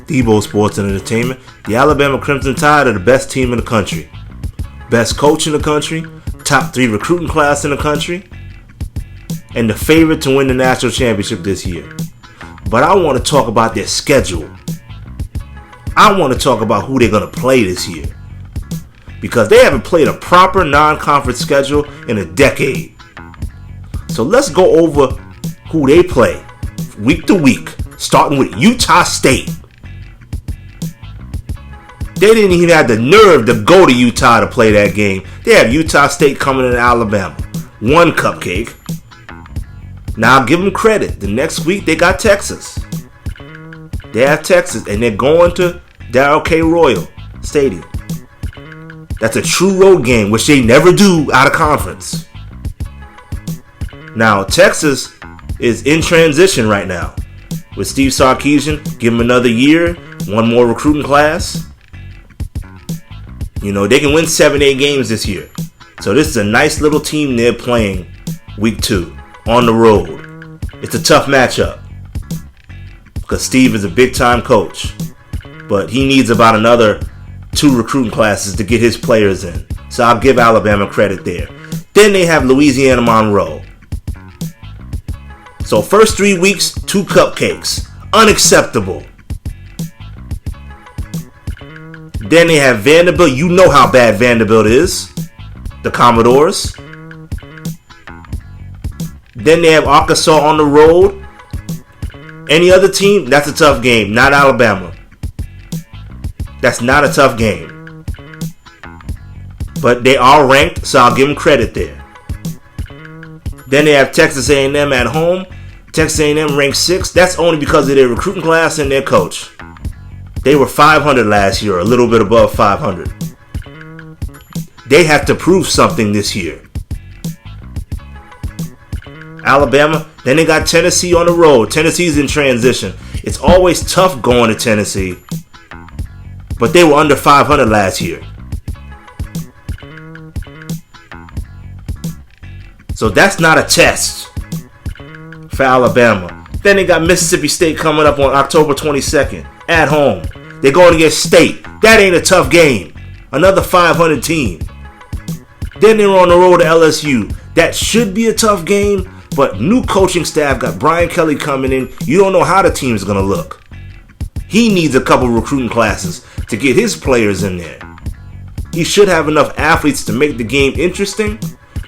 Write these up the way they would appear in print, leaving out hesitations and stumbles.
Debo Sports and Entertainment. The Alabama Crimson Tide are the best team in the country. Best coach in the country, top 3 recruiting class in the country, and the favorite to win the national championship this year. But I want to talk about their schedule. I want to talk about who they're going to play this year. Because they haven't played a proper non-conference schedule in a decade. So let's go over who they play week to week, starting with Utah State. They didn't even have the nerve to go to Utah to play that game. They have Utah State coming in Alabama. 1 cupcake. Now I'll give them credit. The next week they got Texas. They have Texas and they're going to Darrell K. Royal Stadium. That's a true road game, which they never do out of conference. Now Texas is in transition right now. With Steve Sarkisian, give him another year, 1 more recruiting class. You know, they can win 7-8 games this year. So this is a nice little team they're playing week 2 on the road. It's a tough matchup because Steve is a big-time coach. But he needs about another 2 recruiting classes to get his players in. So I'll give Alabama credit there. Then they have Louisiana Monroe. So first 3 weeks, 2 cupcakes. Unacceptable. Then they have Vanderbilt. You know how bad Vanderbilt is. The Commodores. Then they have Arkansas on the road. Any other team, that's a tough game. Not Alabama. That's not a tough game. But they are ranked, so I'll give them credit there. Then they have Texas A&M at home. Texas A&M ranked 6th. That's only because of their recruiting class and their coach. They were 500 last year, a little bit above 500. They have to prove something this year. Alabama, then they got Tennessee on the road. Tennessee's in transition. It's always tough going to Tennessee. But they were under 500 last year. So that's not a test for Alabama. Then they got Mississippi State coming up on October 22nd at home. They're going against State. That ain't a tough game. Another 500 team. Then they're on the road to LSU. That should be a tough game, but new coaching staff got Brian Kelly coming in. You don't know how the team's going to look. He needs a couple recruiting classes to get his players in there. He should have enough athletes to make the game interesting,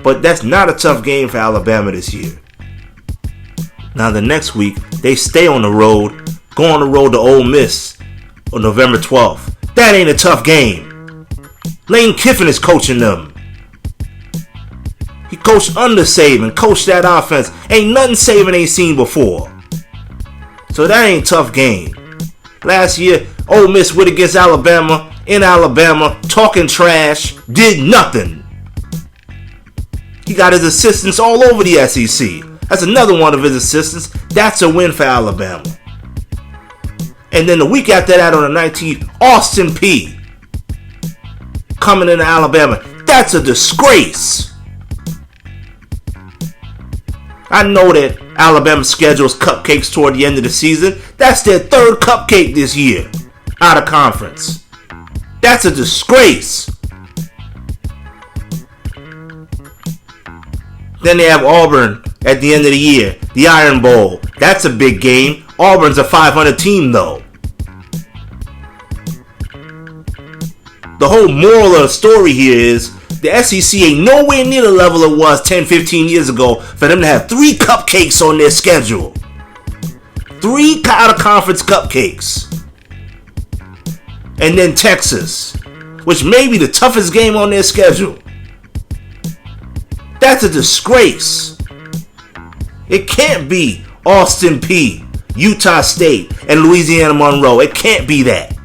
but that's not a tough game for Alabama this year. Now the next week, they stay on the road, go on the road to Ole Miss on November 12th. That ain't a tough game. Lane Kiffin is coaching them. He coached under Saban, coached that offense. Ain't nothing Saban ain't seen before. So that ain't a tough game. Last year, Ole Miss went against Alabama, in Alabama, talking trash, did nothing. He got his assistants all over the SEC. That's another one of his assistants. That's a win for Alabama. And then the week after that on the 19th, Austin Peay coming into Alabama. That's a disgrace. I know that Alabama schedules cupcakes toward the end of the season. That's their 3rd cupcake this year out of conference. That's a disgrace. Then they have Auburn at the end of the year. The Iron Bowl. That's a big game. Auburn's a 500 team though. The whole moral of the story here is the SEC ain't nowhere near the level it was 10-15 years ago for them to have 3 cupcakes on their schedule. 3 out-of-conference cupcakes. And then Texas, which may be the toughest game on their schedule. That's a disgrace. It can't be Austin Peay, Utah State, and Louisiana Monroe. It can't be that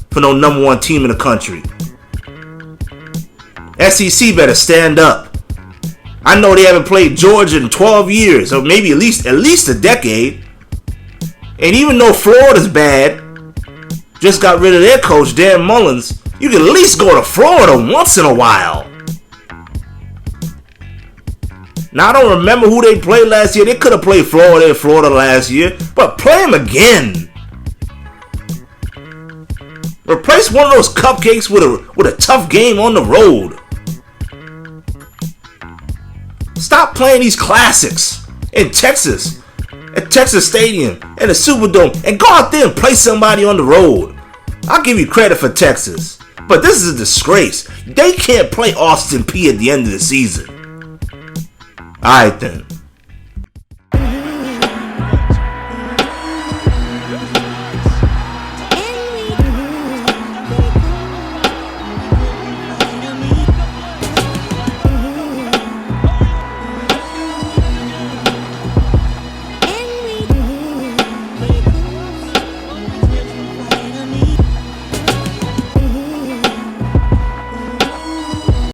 for no number 1 team in the country. SEC better stand up. I know they haven't played Georgia in 12 years, or maybe at least a decade. And even though Florida's bad, just got rid of their coach, Dan Mullins, you can at least go to Florida once in a while. Now, I don't remember who they played last year. They could have played Florida last year, but play them again. Replace one of those cupcakes with a tough game on the road. Stop playing these classics in Texas, at Texas Stadium, and the Superdome, and go out there and play somebody on the road. I'll give you credit for Texas, but this is a disgrace. They can't play Austin Peay at the end of the season. Alright then.